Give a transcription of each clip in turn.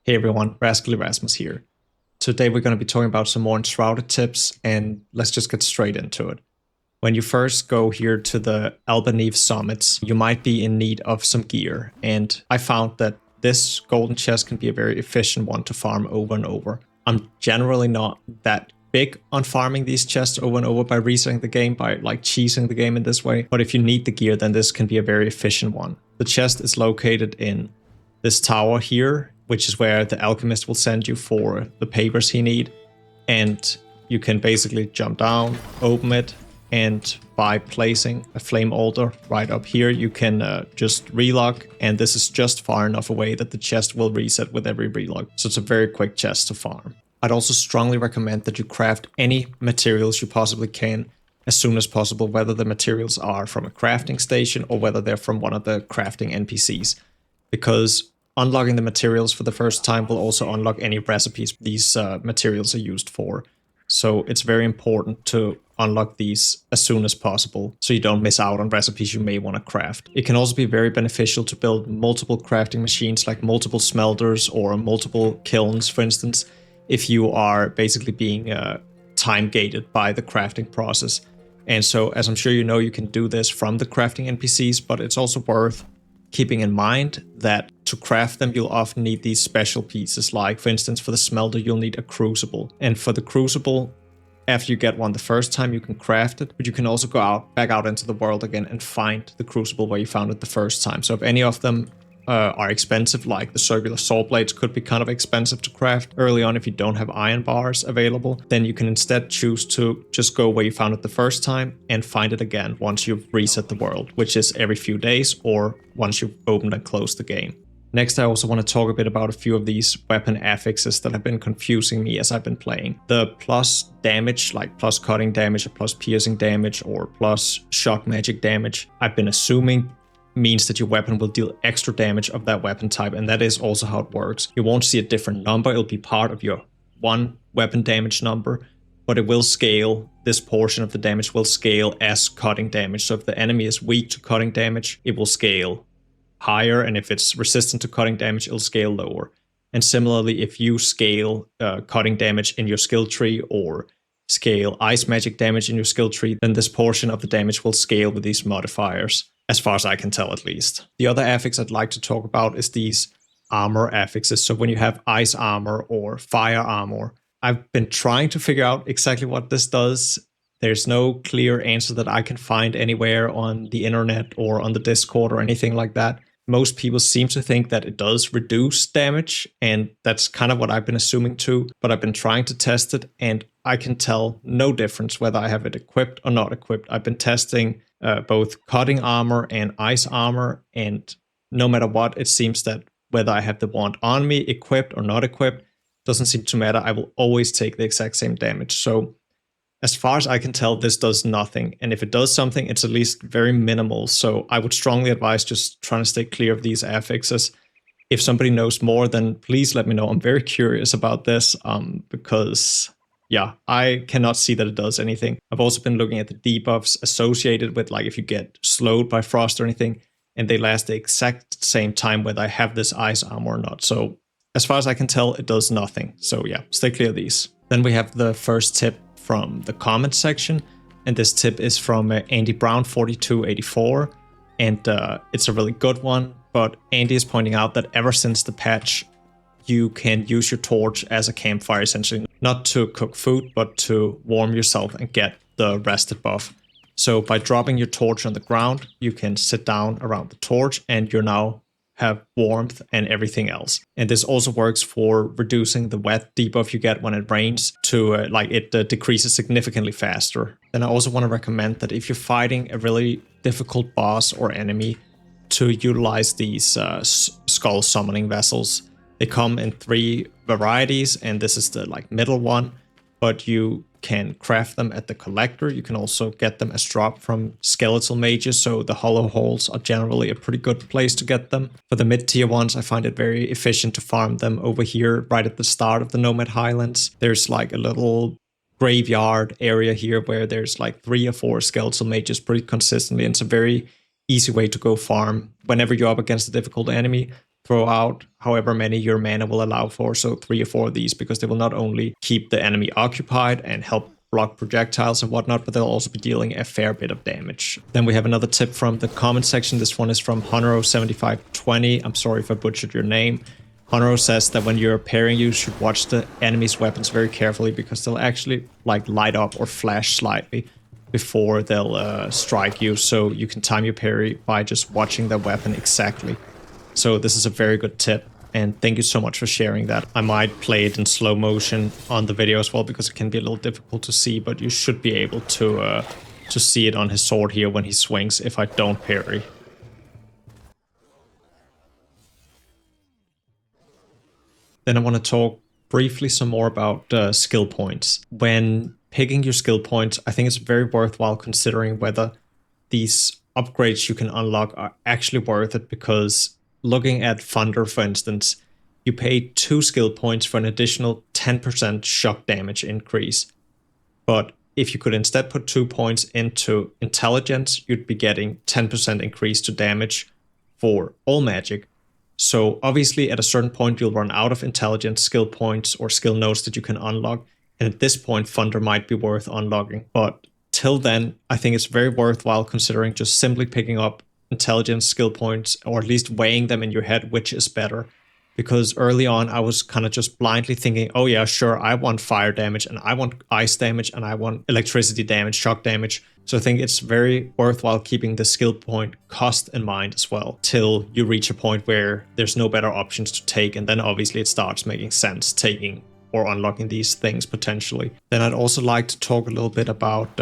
Hey everyone, Rascal Erasmus here. Today we're going to be talking about some more Enshrouded tips, and let's just get straight into it. When you first go here to the Albaneve summits, you might be in need of some gear, and I found that this golden chest can be a very efficient one to farm over and over. I'm generally not that big on farming these chests over and over by resetting the game, by like cheesing the game in this way, but if you need the gear, then this can be a very efficient one. The chest is located in this tower here, which is where the alchemist will send you for the papers he need. And you can basically jump down, open it, and by placing a flame altar right up here, you can just relock, and this is just far enough away that the chest will reset with every relock. So it's a very quick chest to farm. I'd also strongly recommend that you craft any materials you possibly can as soon as possible, whether the materials are from a crafting station or whether they're from one of the crafting NPCs, because unlocking the materials for the first time will also unlock any recipes these materials are used for. So it's very important to unlock these as soon as possible so you don't miss out on recipes you may want to craft. It can also be very beneficial to build multiple crafting machines, like multiple smelters or multiple kilns, for instance, if you are basically being time gated by the crafting process. And so, as I'm sure you know, you can do this from the crafting NPCs, but it's also worth keeping in mind that to craft them, you'll often need these special pieces. Like, for instance, for the smelter, you'll need a crucible. And for the crucible, after you get one the first time, you can craft it, but you can also go back out into the world again and find the crucible where you found it the first time. So if any of them are expensive, like the circular saw blades could be kind of expensive to craft early on if you don't have iron bars available, then you can instead choose to just go where you found it the first time and find it again once you've reset the world, which is every few days or once you've opened and closed the game. Next, I also want to talk a bit about a few of these weapon affixes that have been confusing me as I've been playing. The plus damage, like plus cutting damage or plus piercing damage or plus shock magic damage, I've been assuming means that your weapon will deal extra damage of that weapon type, and that is also how it works. You won't see a different number, it'll be part of your one weapon damage number, but it will scale, this portion of the damage will scale as cutting damage. So if the enemy is weak to cutting damage, it will scale higher, and if it's resistant to cutting damage, it'll scale lower. And similarly, if you scale cutting damage in your skill tree or scale ice magic damage in your skill tree, then this portion of the damage will scale with these modifiers, as far as I can tell at least. The other affix I'd like to talk about is these armor affixes. So when you have ice armor or fire armor, I've been trying to figure out exactly what this does. There's no clear answer that I can find anywhere on the internet or on the Discord or anything like that. Most people seem to think that it does reduce damage, and that's kind of what I've been assuming too, but I've been trying to test it, and I can tell no difference whether I have it equipped or not equipped. I've been testing both cutting armor and ice armor, and no matter what, it seems that whether I have the wand on me, equipped or not equipped, doesn't seem to matter. I will always take the exact same damage. So as far as I can tell, this does nothing. And if it does something, it's at least very minimal. So I would strongly advise just trying to stay clear of these affixes. If somebody knows more, then please let me know. I'm very curious about this because, yeah, I cannot see that it does anything. I've also been looking at the debuffs associated with, like, if you get slowed by frost or anything, and they last the exact same time whether I have this ice armor or not. So as far as I can tell, it does nothing. So yeah, stay clear of these. Then we have the first tip from the comments section, and this tip is from Andy Brown 4284, and it's a really good one. But Andy is pointing out that ever since the patch, you can use your torch as a campfire, essentially, not to cook food, but to warm yourself and get the rested buff. So by dropping your torch on the ground, you can sit down around the torch and you're now have warmth and everything else. And this also works for reducing the wet debuff you get when it rains to it decreases significantly faster. Then I also want to recommend that if you're fighting a really difficult boss or enemy, to utilize these skull summoning vessels. They come in 3 varieties, and this is the middle one, but you can craft them at the collector. You can also get them as drop from skeletal mages, so the hollow holes are generally a pretty good place to get them. For the mid-tier ones, I find it very efficient to farm them over here right at the start of the Nomad Highlands. There's like a little graveyard area here where there's like 3 or 4 skeletal mages pretty consistently, and it's a very easy way to go farm. Whenever you're up against a difficult enemy, throw out however many your mana will allow for, so 3 or 4 of these, because they will not only keep the enemy occupied and help block projectiles and whatnot, but they'll also be dealing a fair bit of damage. Then we have another tip from the comment section. This one is from Honoro7520. I'm sorry if I butchered your name. Honoro says that when you're parrying, you should watch the enemy's weapons very carefully, because they'll actually like light up or flash slightly before they'll strike you, so you can time your parry by just watching the weapon exactly. So this is a very good tip, and thank you so much for sharing that. I might play it in slow motion on the video as well, because it can be a little difficult to see, but you should be able to see it on his sword here when he swings if I don't parry. Then I want to talk briefly some more about skill points. When picking your skill points, I think it's very worthwhile considering whether these upgrades you can unlock are actually worth it, because looking at Thunder, for instance, you pay 2 skill points for an additional 10% shock damage increase. But if you could instead put 2 points into intelligence, you'd be getting 10% increase to damage for all magic. So obviously at a certain point you'll run out of intelligence skill points or skill nodes that you can unlock, and at this point Thunder might be worth unlocking. But till then, I think it's very worthwhile considering just simply picking up intelligence skill points, or at least weighing them in your head which is better. Because early on I was kind of just blindly thinking, oh yeah, sure, I want fire damage and I want ice damage and I want electricity damage, shock damage. So I think it's very worthwhile keeping the skill point cost in mind as well, till you reach a point where there's no better options to take, and then obviously it starts making sense taking or unlocking these things potentially. Then I'd also like to talk a little bit about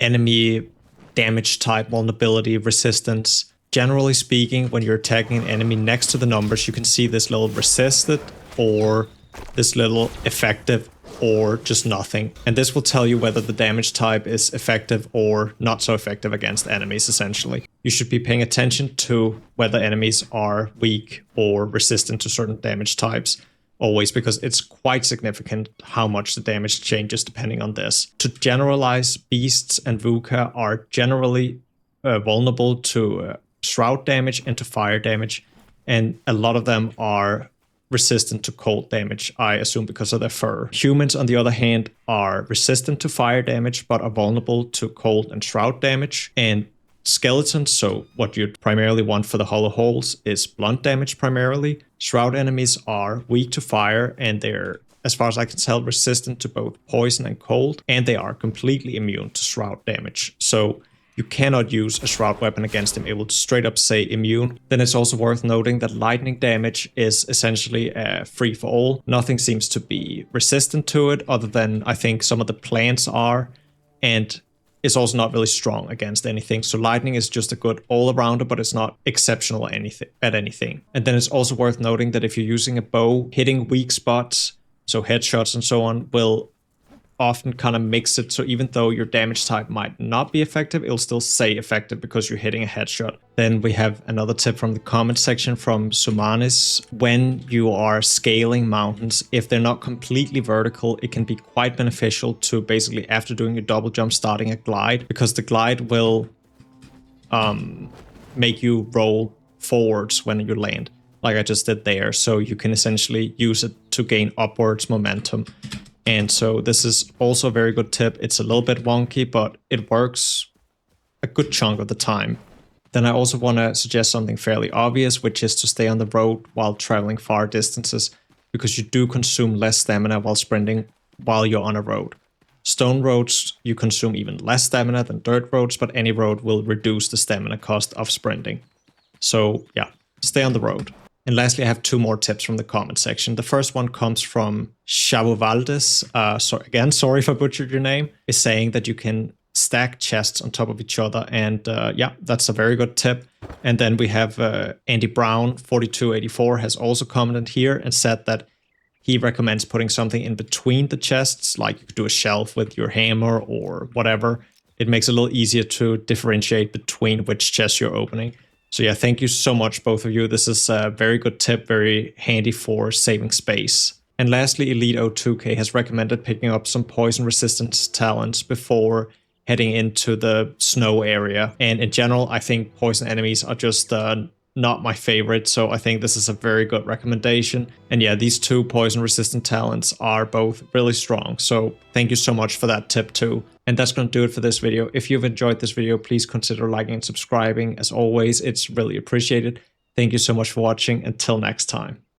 enemy damage type, vulnerability, resistance. Generally speaking, when you're attacking an enemy, next to the numbers you can see this little resisted, or this little effective, or just nothing. And this will tell you whether the damage type is effective or not so effective against enemies, essentially. You should be paying attention to whether enemies are weak or resistant to certain damage types, always, because it's quite significant how much the damage changes depending on this. To generalize, beasts and VUCA are generally vulnerable to shroud damage and to fire damage, and a lot of them are resistant to cold damage, I assume because of their fur. Humans, on the other hand, are resistant to fire damage but are vulnerable to cold and shroud damage. And skeletons, so what you'd primarily want for the hollow holes, is blunt damage primarily. Shroud enemies are weak to fire, and they're, as far as I can tell, resistant to both poison and cold, and they are completely immune to shroud damage. So you cannot use a shroud weapon against them. It will straight up say immune. Then it's also worth noting that lightning damage is essentially free for all. Nothing seems to be resistant to it, other than I think some of the plants are, and it's also not really strong against anything. So lightning is just a good all-arounder, but it's not exceptional at anything. And then it's also worth noting that if you're using a bow, hitting weak spots, so headshots and so on, will often kind of mix it, so even though your damage type might not be effective, it'll still say effective because you're hitting a headshot. Then we have another tip from the comment section from Sumanis. When you are scaling mountains, if they're not completely vertical, it can be quite beneficial to basically, after doing your double jump, starting a glide, because the glide will make you roll forwards when you land, like I just did there. So you can essentially use it to gain upwards momentum. And so this is also a very good tip. It's a little bit wonky, but it works a good chunk of the time. Then I also want to suggest something fairly obvious, which is to stay on the road while traveling far distances, because you do consume less stamina while sprinting while you're on a road. Stone roads, you consume even less stamina than dirt roads, but any road will reduce the stamina cost of sprinting. So yeah, stay on the road. And lastly, I have 2 more tips from the comment section. The first one comes from Chavovaldes. Sorry if I butchered your name. Is saying that you can stack chests on top of each other. And yeah, that's a very good tip. And then we have Andy Brown, 4284, has also commented here and said that he recommends putting something in between the chests, like you could do a shelf with your hammer or whatever. It makes it a little easier to differentiate between which chest you're opening. So yeah, thank you so much, both of you. This is a very good tip, very handy for saving space. And lastly, Elite02K has recommended picking up some poison resistance talents before heading into the snow area. And in general, I think poison enemies are just not my favorite, so I think this is a very good recommendation. And yeah, these two poison resistant talents are both really strong, so thank you so much for that tip too. And that's gonna do it for this video. If you've enjoyed this video, please consider liking and subscribing. As always, it's really appreciated. Thank you so much for watching. Until next time.